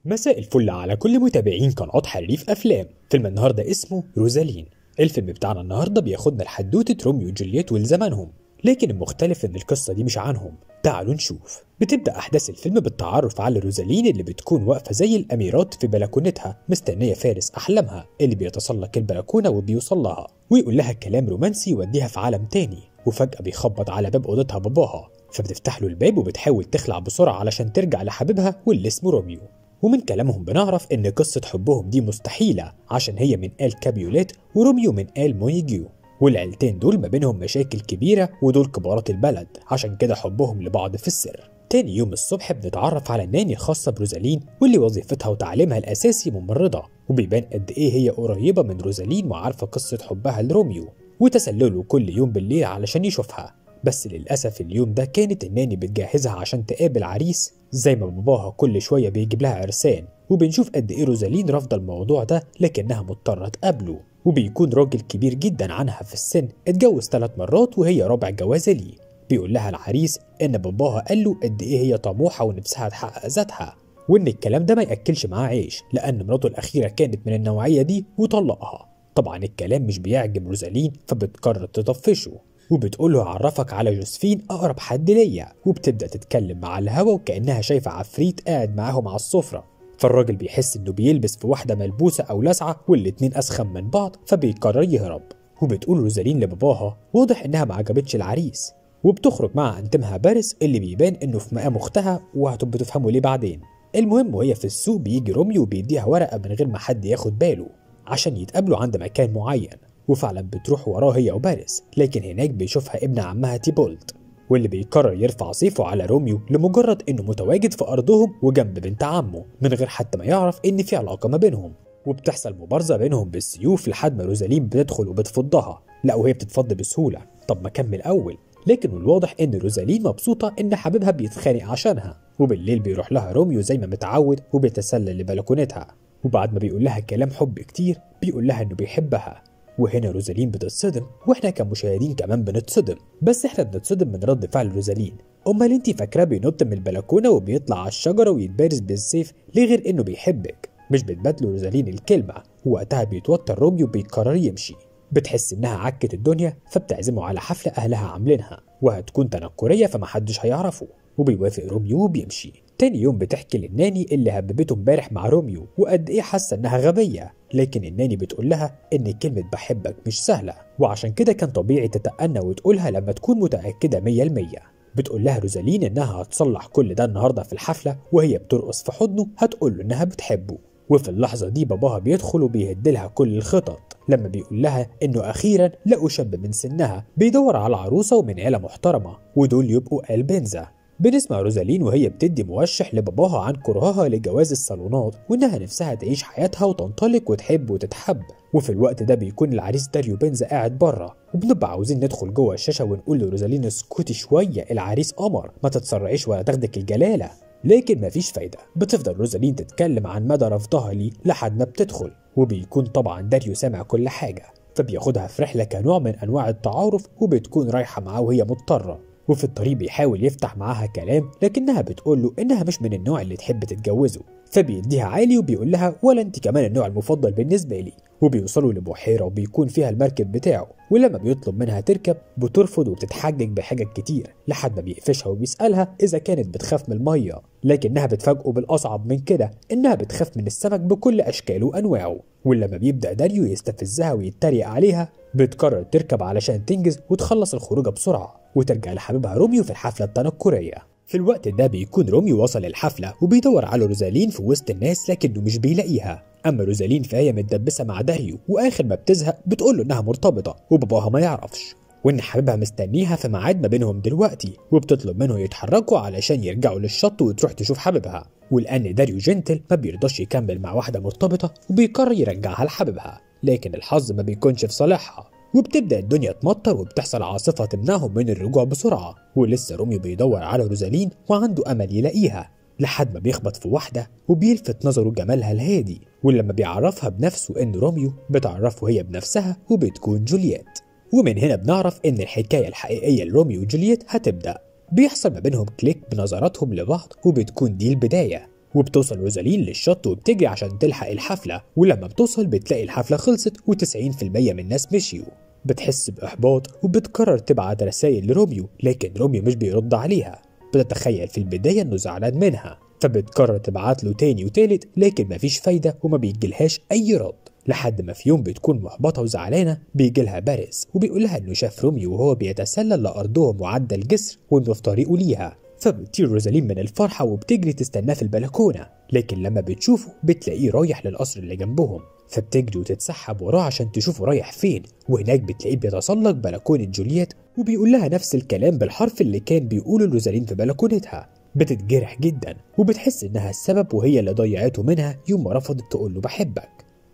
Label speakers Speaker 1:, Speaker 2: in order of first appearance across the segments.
Speaker 1: مساء الفل على كل متابعين قناة حريف أفلام. فيلم النهاردة اسمه روزالين. الفيلم بتاعنا النهاردة بياخدنا لحدوتة روميو وجولييت ولزمانهم، لكن المختلف إن القصة دي مش عنهم. تعالوا نشوف. بتبدأ أحداث الفيلم بالتعرف على روزالين اللي بتكون واقفة زي الأميرات في بلكونتها مستنية فارس أحلامها اللي بيتسلق البلكونة وبيوصل لها ويقول لها كلام رومانسي يوديها في عالم تاني. وفجأة بيخبط على باب أوضتها باباها، فبتفتح له الباب وبتحاول تخلع بسرعة علشان ترجع لحبيبها واللي اسمه روميو. ومن كلامهم بنعرف إن قصة حبهم دي مستحيلة عشان هي من آل كابيوليت وروميو من آل مونيجيو، والعيلتين دول ما بينهم مشاكل كبيرة ودول كبارات البلد، عشان كده حبهم لبعض في السر. تاني يوم الصبح بنتعرف على الناني الخاصة بروزالين واللي وظيفتها وتعليمها الأساسي ممرضة، وبيبان قد إيه هي قريبة من روزالين وعارفة قصة حبها لروميو وتسلله كل يوم بالليل علشان يشوفها. بس للأسف اليوم ده كانت الناني بتجهزها عشان تقابل عريس زي ما باباها كل شوية بيجيب لها عرسان، وبنشوف قد إيه روزالين رافضة الموضوع ده لكنها مضطرة تقابله. وبيكون راجل كبير جدا عنها في السن، اتجوز 3 مرات وهي رابع جوازة ليه. بيقول لها العريس إن باباها قال له قد إيه هي طموحة ونفسها تحقق ذاتها، وإن الكلام ده ما يأكلش معاه عيش لأن مراته الأخيرة كانت من النوعية دي وطلقها. طبعا الكلام مش بيعجب روزالين فبتقرر تطفشه وبتقوله عرفك على جوزفين أقرب حد ليا، وبتبدأ تتكلم مع الهوا وكأنها شايفة عفريت قاعد معاهم على السفرة. فالراجل بيحس إنه بيلبس في واحدة ملبوسة أو لاسعة والاتنين أسخن من بعض فبيقرر يهرب. وبتقول روزالين لباباها واضح إنها ما عجبتش العريس، وبتخرج مع أنتمها باريس اللي بيبان إنه في مقام أختها وهتبقوا تفهموا ليه بعدين. المهم وهي في السوق بيجي روميو وبيديها ورقة من غير ما حد ياخد باله عشان يتقابلوا عند مكان معين، وفعلا بتروح وراه هي وباريس، لكن هناك بيشوفها ابن عمها تيبولت واللي بيقرر يرفع سيفه على روميو لمجرد انه متواجد في ارضهم وجنب بنت عمه من غير حتى ما يعرف ان في علاقه ما بينهم. وبتحصل مبارزه بينهم بالسيوف لحد ما روزالين بتدخل وبتفضها، لا وهي بتتفض بسهوله. طب ما كمل اول. لكن الواضح ان روزالين مبسوطه ان حبيبها بيتخانق عشانها، وبالليل بيروح لها روميو زي ما متعود وبيتسلل لبلكونتها، وبعد ما بيقول لها كلام حب كتير بيقول لها انه بيحبها. وهنا روزالين بتتصدم واحنا كمشاهدين كمان بنتصدم، بس احنا بنتصدم من رد فعل روزالين. امال انتي فاكراه بينط من البلكونه وبيطلع على الشجره ويتبارز بالسيف ليه غير انه بيحبك؟ مش بتبادله روزالين الكلمه، ووقتها بيتوتر روميو بيقرر يمشي. بتحس انها عكت الدنيا فبتعزمه على حفله اهلها عاملينها وهتكون تنكريه فمحدش هيعرفه، وبيوافق روميو وبيمشي. تاني يوم بتحكي للناني اللي هببته امبارح مع روميو وقد ايه حاسه انها غبيه، لكن الناني بتقول لها ان كلمه بحبك مش سهله وعشان كده كان طبيعي تتأنى وتقولها لما تكون متاكده 100%. بتقول لها روزالين انها هتصلح كل ده النهارده في الحفله وهي بترقص في حضنه هتقول له انها بتحبه. وفي اللحظه دي باباها بيدخل وبيهد لها كل الخطط لما بيقول لها انه اخيرا لقوا شاب من سنها بيدور على عروسه ومن عيله محترمه ودول يبقوا البنزا. بنسمع روزالين وهي بتدي موشح لباباها عن كرهها لجواز الصالونات وانها نفسها تعيش حياتها وتنطلق وتحب وتتحب. وفي الوقت ده بيكون العريس داريو بنزا قاعد بره، وبنبقى عاوزين ندخل جوه الشاشه ونقول لروزالين اسكتي شويه العريس قمر ما تتسرعيش ولا تاخدك الجلاله، لكن مفيش فايده. بتفضل روزالين تتكلم عن مدى رفضها ليه لحد ما بتدخل، وبيكون طبعا داريو سامع كل حاجه فبياخدها في رحله كنوع من انواع التعارف وبتكون رايحه معاه وهي مضطره. وفي الطريق بيحاول يفتح معاها كلام لكنها بتقول له انها مش من النوع اللي تحب تتجوزه، فبيديها عالي وبيقول لها ولا انت كمان النوع المفضل بالنسبه لي. وبيوصلوا لبحيره وبيكون فيها المركب بتاعه، ولما بيطلب منها تركب بترفض وبتتحجج بحجج كتير لحد ما بيقفشها وبيسالها اذا كانت بتخاف من الميه، لكنها بتفاجئه بالاصعب من كده انها بتخاف من السمك بكل اشكاله وانواعه. ولما بيبدا داريو يستفزها ويتريق عليها بتقرر تركب علشان تنجز وتخلص الخروجه بسرعه وترجع لحبيبها روميو في الحفله التنكريه. في الوقت ده بيكون روميو وصل الحفله وبيدور على روزالين في وسط الناس لكنه مش بيلاقيها. اما روزالين فهي متدبسه مع داريو واخر ما بتزهق بتقول له انها مرتبطه وباباها ما يعرفش وان حبيبها مستنيها في ميعاد ما بينهم دلوقتي، وبتطلب منه يتحركوا علشان يرجعوا للشط وتروح تشوف حبيبها. ولان داريو جنتل ما بيرضاش يكمل مع واحده مرتبطه وبيقرر يرجعها لحبيبها، لكن الحظ ما بيكونش في صالحها وبتبدأ الدنيا تمطر وبتحصل عاصفة تمنعهم من الرجوع بسرعة. ولسه روميو بيدور على روزالين وعنده أمل يلاقيها لحد ما بيخبط في واحدة وبيلفت نظره جمالها الهادي، ولما بيعرفها بنفسه إن روميو بتعرفه هي بنفسها وبتكون جولييت. ومن هنا بنعرف إن الحكاية الحقيقية لروميو وجولييت هتبدأ. بيحصل ما بينهم كليك بنظراتهم لبعض وبتكون دي البداية، وبتوصل روزالين للشط وبتجري عشان تلحق الحفلة، ولما بتوصل بتلاقي الحفلة خلصت و90% من الناس مشيوا. بتحس بإحباط وبتقرر تبعت رسائل لروميو، لكن روميو مش بيرد عليها. بتتخيل في البداية إنه زعلان منها، فبتقرر تبعت له تاني وتالت، لكن مفيش فايدة وما بيجيلهاش أي رد، لحد ما في يوم بتكون محبطة وزعلانة بيجيلها باريس وبيقولها إنه شاف روميو وهو بيتسلل لأرضهم وعدى الجسر وإنه في طريقه ليها. فبتطير روزالين من الفرحة وبتجري تستناه في البلكونة، لكن لما بتشوفه بتلاقيه رايح للقصر اللي جنبهم، فبتجري وتتسحب وراه عشان تشوفه رايح فين، وهناك بتلاقيه بيتسلق بلكونة جولييت وبيقول لها نفس الكلام بالحرف اللي كان بيقوله روزالين في بلكونتها. بتتجرح جدا وبتحس إنها السبب وهي اللي ضيعته منها يوم ما رفضت تقول له بحبك،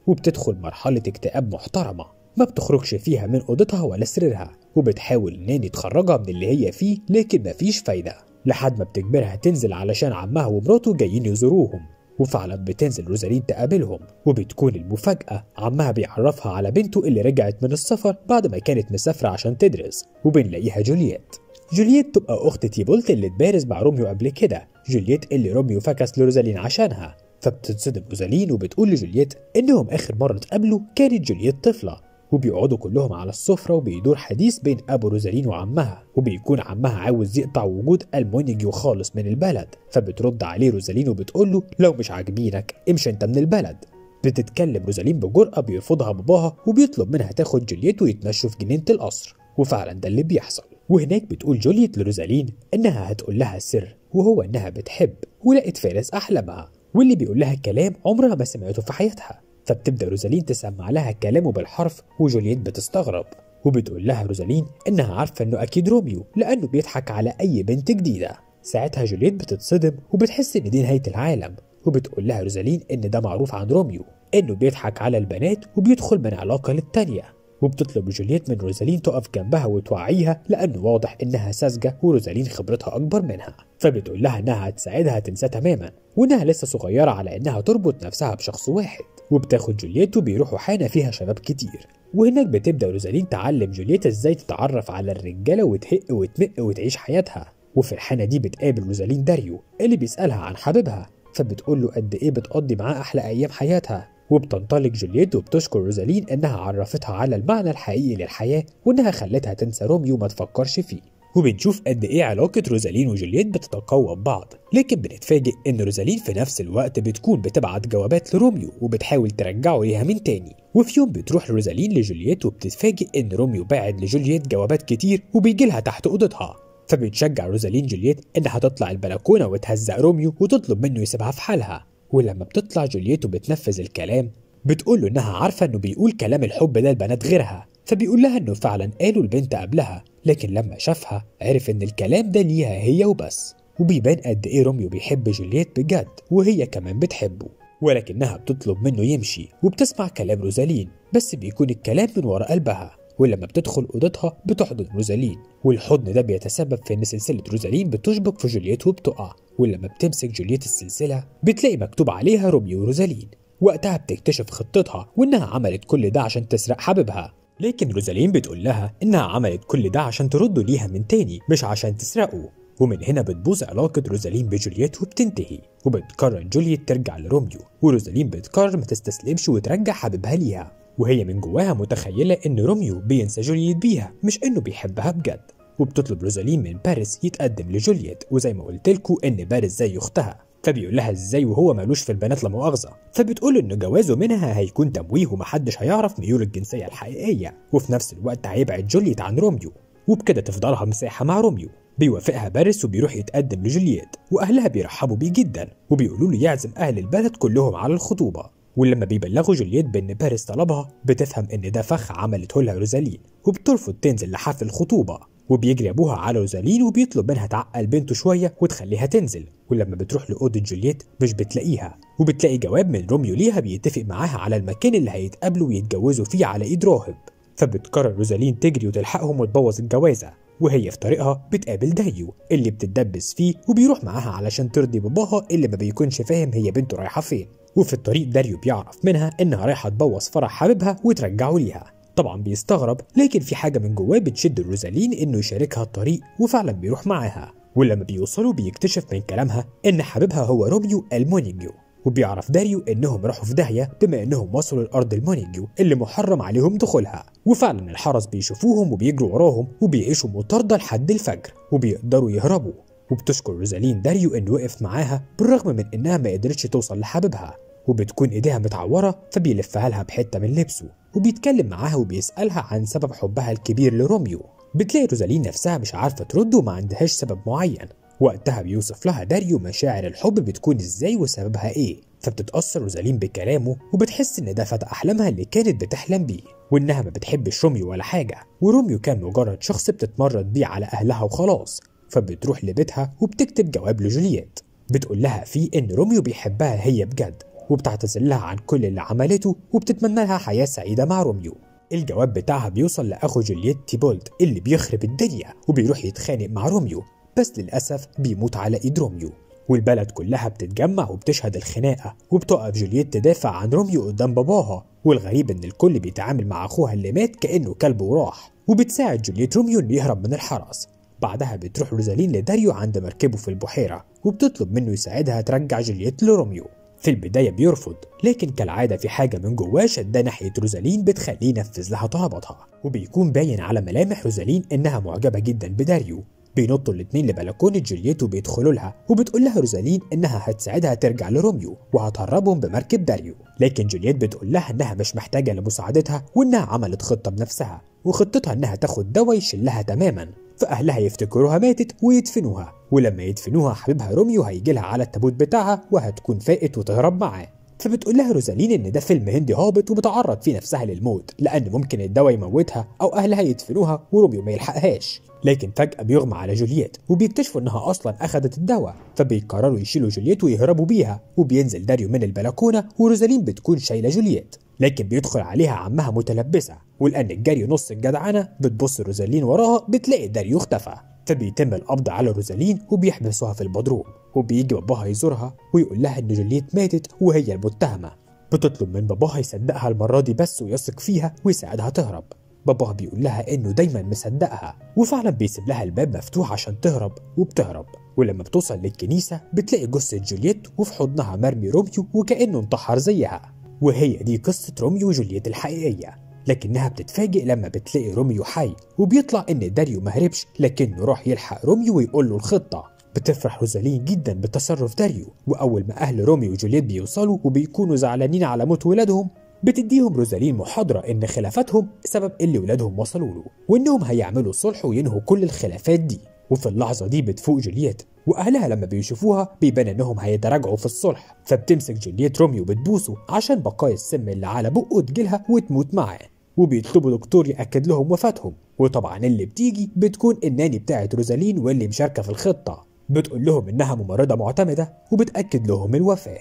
Speaker 1: وبتدخل مرحلة اكتئاب محترمة ما بتخرجش فيها من أوضتها ولا سريرها، وبتحاول ناني تخرجها من اللي هي فيه لكن مفيش فايدة، لحد ما بتجبرها تنزل علشان عمها ومراته جايين يزوروهم. وفعلا بتنزل روزالين تقابلهم، وبتكون المفاجأة عمها بيعرفها على بنته اللي رجعت من السفر بعد ما كانت مسافرة عشان تدرس، وبنلاقيها جولييت. جولييت تبقى أخت تيبولت اللي اتبارز مع روميو قبل كده، جولييت اللي روميو فكس لروزالين عشانها. فبتتصدم روزالين وبتقول لجولييت إنهم آخر مرة اتقابلوا كانت جولييت طفلة، وبيقعدوا كلهم على السفرة وبيدور حديث بين أبو روزالين وعمها، وبيكون عمها عاوز يقطع وجود المونيجيو خالص من البلد. فبترد عليه روزالين وبتقول له لو مش عاجبينك امشي انت من البلد. بتتكلم روزالين بجرأة بيرفضها باباها وبيطلب منها تاخد جولييت ويتمشوا في جنينة القصر، وفعلا ده اللي بيحصل. وهناك بتقول جولييت لروزالين إنها هتقول لها السر، وهو إنها بتحب ولقت فارس أحلامها، واللي بيقول لها كلام عمرها ما سمعته في حياتها. فبتبدأ روزالين تسمع لها كلامه بالحرف، وجولييت بتستغرب وبتقول لها روزالين إنها عارفة إنه أكيد روميو لأنه بيضحك على أي بنت جديدة. ساعتها جولييت بتتصدم وبتحس إن دي نهاية العالم، وبتقول لها روزالين إن ده معروف عن روميو إنه بيضحك على البنات وبيدخل من علاقة للتانية. وبتطلب جولييت من روزالين تقف جنبها وتوعيها لأنه واضح إنها ساذجة وروزالين خبرتها أكبر منها. فبتقول لها إنها هتساعدها تنسى تماما، وإنها لسه صغيرة على إنها تربط نفسها بشخص واحد. وبتاخد جولييت وبيروحوا حانة فيها شباب كتير، وهناك بتبدأ روزالين تعلم جولييت إزاي تتعرف على الرجالة وتهق وتمق وتعيش حياتها. وفي الحانة دي بتقابل روزالين داريو اللي بيسألها عن حبيبها، فبتقول له قد إيه بتقضي معاه أحلى أيام حياتها. وبتنطلق جولييت وبتشكر روزالين إنها عرفتها على المعنى الحقيقي للحياة، وإنها خلتها تنسى روميو ما تفكرش فيه. وبنشوف قد إيه علاقة روزالين وجولييت بتتقوى ببعض، لكن بنتفاجئ إن روزالين في نفس الوقت بتكون بتبعت جوابات لروميو وبتحاول ترجعه ليها من تاني. وفي يوم بتروح روزالين لجولييت وبتتفاجئ إن روميو باعت لجولييت جوابات كتير وبيجيلها تحت أوضتها. فبتشجع روزالين جولييت إنها تطلع البلكونة وتهزق روميو وتطلب منه يسيبها في حالها. ولما بتطلع جولييت وبتنفذ الكلام بتقول له إنها عارفة إنه بيقول كلام الحب ده البنات غيرها، فبيقول لها إنه فعلا قالوا البنت قبلها، لكن لما شافها عرف إن الكلام ده ليها هي وبس. وبيبان قد إيه روميو بيحب جولييت بجد وهي كمان بتحبه، ولكنها بتطلب منه يمشي وبتسمع كلام روزالين، بس بيكون الكلام من ورا قلبها. ولما بتدخل أوضتها بتحضن روزالين، والحضن ده بيتسبب في إن سلسلة روزالين بتشبك في جولييت وبتقع. ولما بتمسك جولييت السلسلة بتلاقي مكتوب عليها روميو وروزالين. وقتها بتكتشف خطتها وإنها عملت كل ده عشان تسرق حبيبها، لكن روزالين بتقول لها إنها عملت كل ده عشان ترده ليها من تاني مش عشان تسرقه. ومن هنا بتبوظ علاقة روزالين بجولييت وبتنتهي، وبتقرر جولييت ترجع لروميو، وروزالين بتقرر ما تستسلمش وترجع حبيبها ليها، وهي من جواها متخيلة إن روميو بينسى جولييت بيها مش إنه بيحبها بجد. وبتطلب روزالين من باريس يتقدم لجولييت، وزي ما قلت لكم إن باريس زي أختها، فبيقول لها إزاي وهو مالوش في البنات لا مؤاخذة. فبتقول إن جوازه منها هيكون تمويه ومحدش هيعرف ميول الجنسية الحقيقية، وفي نفس الوقت هيبعد جولييت عن روميو، وبكده تفضلها مساحة مع روميو. بيوافقها باريس وبيروح يتقدم لجولييت، وأهلها بيرحبوا بيه جدا وبيقولوا له يعزم أهل البلد كلهم على الخطوبة. ولما بيبلغوا جولييت بإن باريس طلبها بتفهم إن ده فخ عملته لها روزالين، وبترفض تنزل لحفل الخطوبة. وبيجري أبوها على روزالين وبيطلب منها تعقل بنته شوية وتخليها تنزل. ولما بتروح لأوضة جولييت مش بتلاقيها، وبتلاقي جواب من روميو ليها بيتفق معاها على المكان اللي هيتقابلوا ويتجوزوا فيه على إيد راهب. فبتقرر روزالين تجري وتلحقهم وتبوظ الجوازة، وهي في طريقها بتقابل داريو اللي بتتدبس فيه وبيروح معاها علشان ترضي باباها اللي ما بيكونش فاهم هي بنته رايحة فين. وفي الطريق داريو بيعرف منها إنها رايحة تبوظ فرح حبيبها وترجعه ليها. طبعا بيستغرب، لكن في حاجة من جواه بتشد روزالين إنه يشاركها الطريق، وفعلا بيروح معاها. ولما بيوصلوا بيكتشف من كلامها إن حبيبها هو روميو المونيجيو، وبيعرف داريو إنهم راحوا في داهية بما إنهم وصلوا لأرض المونيجيو اللي محرم عليهم دخولها. وفعلا الحرس بيشوفوهم وبيجروا وراهم وبيعيشوا مطاردة لحد الفجر وبيقدروا يهربوا. وبتشكر روزالين داريو إنه وقف معاها بالرغم من إنها ما قدرتش توصل لحبيبها، وبتكون إيديها متعورة فبيلفها لها بحتة من لبسه، وبيتكلم معاها وبيسألها عن سبب حبها الكبير لروميو. بتلاقي روزالين نفسها مش عارفة ترد وما عندهاش سبب معين. وقتها بيوصف لها داريو مشاعر الحب بتكون ازاي وسببها ايه، فبتتأثر روزالين بكلامه وبتحس ان ده فتى احلامها اللي كانت بتحلم بيه، وانها ما بتحبش روميو ولا حاجة، وروميو كان مجرد شخص بتتمرد بيه على اهلها وخلاص. فبتروح لبيتها وبتكتب جواب لجولييت بتقول لها فيه ان روميو بيحبها هي بجد، وبتعتذر لها عن كل اللي عملته وبتتمنى لها حياة سعيدة مع روميو. الجواب بتاعها بيوصل لاخو جولييت تيبولد اللي بيخرب الدنيا وبيروح يتخانق مع روميو، بس للأسف بيموت على إيد روميو. والبلد كلها بتتجمع وبتشهد الخناقة، وبتقف جولييت تدافع عن روميو قدام باباها. والغريب إن الكل بيتعامل مع أخوها اللي مات كأنه كلب وراح، وبتساعد جولييت روميو إنه يهرب من الحرس. بعدها بتروح روزالين لداريو عند مركبه في البحيرة وبتطلب منه يساعدها ترجع جولييت لروميو. في البداية بيرفض، لكن كالعادة في حاجة من جواه شداه ناحية روزالين بتخليه ينفذ لها طلباتها، وبيكون باين على ملامح روزالين إنها معجبة جدا بداريو. بينطوا الاتنين لبلكونة جولييت وبيدخلوا لها، وبتقول لها روزالين انها هتساعدها ترجع لروميو وهتهربهم بمركب داريو. لكن جولييت بتقول لها انها مش محتاجة لمساعدتها وانها عملت خطة بنفسها، وخطتها انها تاخد دواء يشلها تماما، فاهلها يفتكروها ماتت ويدفنوها، ولما يدفنوها حبيبها روميو هيجيلها على التابوت بتاعها وهتكون فاقت وتهرب معاه. فبتقول لها روزالين ان ده فيلم هندي هابط وبتعرض فيه نفسها للموت، لان ممكن الدواء يموتها او اهلها يدفنوها وروميو ما يلحقهاش. لكن فجأة بيغمى على جولييت وبيكتشفوا انها اصلا اخذت الدواء، فبيقرروا يشيلوا جولييت ويهربوا بيها. وبينزل داريو من البلكونة وروزالين بتكون شايلة جولييت، لكن بيدخل عليها عمها متلبسة، ولان الجري نص الجدعنة بتبص روزالين وراها بتلاقي داريو اختفى. فبيتم القبض على روزالين وبيحبسوها في البدروم، وبيجي باباها يزورها ويقول لها ان جولييت ماتت وهي المتهمة. بتطلب من باباها يصدقها المرة دي بس ويثق فيها ويساعدها تهرب. باباها بيقول لها انه دايما مصدقها، وفعلا بيسيب لها الباب مفتوح عشان تهرب، وبتهرب. ولما بتوصل للكنيسة بتلاقي جثة جولييت وفي حضنها مرمي روميو وكأنه انتحر زيها، وهي دي قصة روميو وجولييت الحقيقية. لكنها بتتفاجئ لما بتلاقي روميو حي، وبيطلع ان داريو مهربش لكنه راح يلحق روميو ويقول له الخطة. بتفرح روزالين جدا بتصرف داريو، واول ما اهل روميو وجولييت بيوصلوا وبيكونوا زعلانين على موت ولادهم بتديهم روزالين محاضرة ان خلافاتهم سبب اللي ولادهم وصلوا له، وانهم هيعملوا صلح وينهوا كل الخلافات دي. وفي اللحظة دي بتفوق جولييت، واهلها لما بيشوفوها بيبان انهم هيتراجعوا في الصلح، فبتمسك جولييت روميو بتبوسه عشان بقايا السم اللي على بقه تجيلها وتموت معاه، وبيطلبوا دكتور يأكد لهم وفاتهم. وطبعا اللي بتيجي بتكون الناني بتاعت روزالين واللي مشاركة في الخطة، بتقول لهم انها ممرضة معتمدة وبتأكد لهم الوفاة.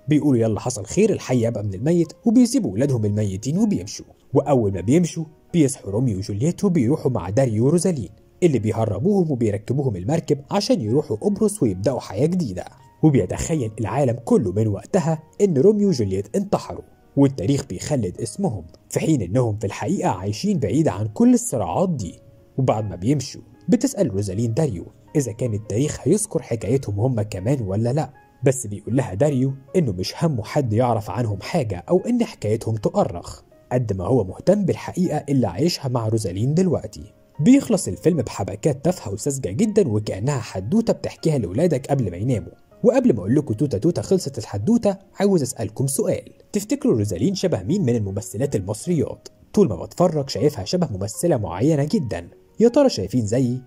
Speaker 1: بيقولوا يلا حصل خير الحي يبقى من الميت، وبيسيبوا ولادهم الميتين وبيمشوا. واول ما بيمشوا بيصحوا روميو وجولييت وبيروحوا مع داريو وروزالين اللي بيهربوهم وبيركبوهم المركب عشان يروحوا قبرص ويبدأوا حياة جديدة. وبيتخيل العالم كله من وقتها ان روميو وجولييت انتحروا، والتاريخ بيخلد اسمهم، في حين انهم في الحقيقة عايشين بعيد عن كل الصراعات دي. وبعد ما بيمشوا بتسأل روزالين داريو اذا كان التاريخ هيذكر حكايتهم هم كمان ولا لا، بس بيقول لها داريو انه مش همه حد يعرف عنهم حاجة او ان حكايتهم تؤرخ قد ما هو مهتم بالحقيقة اللي عايشها مع روزالين دلوقتي. بيخلص الفيلم بحبكات تافهة وساذجة جدا وكأنها حدوتة بتحكيها لأولادك قبل ما يناموا. وقبل ما اقول لكم توتا توتا خلصت الحدوتة، عاوز اسألكم سؤال، تفتكروا روزالين شبه مين من الممثلات المصريات؟ طول ما بتفرج شايفها شبه ممثلة معينة جدا، يا ترى شايفين زيي؟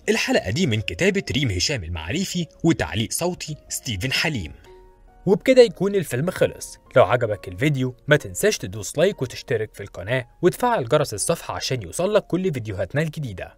Speaker 2: الحلقة دي من كتابة ريم هشام المعريفي وتعليق صوتي ستيفن حليم.
Speaker 1: وبكده يكون الفيلم خلص. لو عجبك الفيديو ما تنساش تدوس لايك وتشترك في القناة وتفعل جرس الصفحة عشان يوصلك كل فيديوهاتنا الجديدة.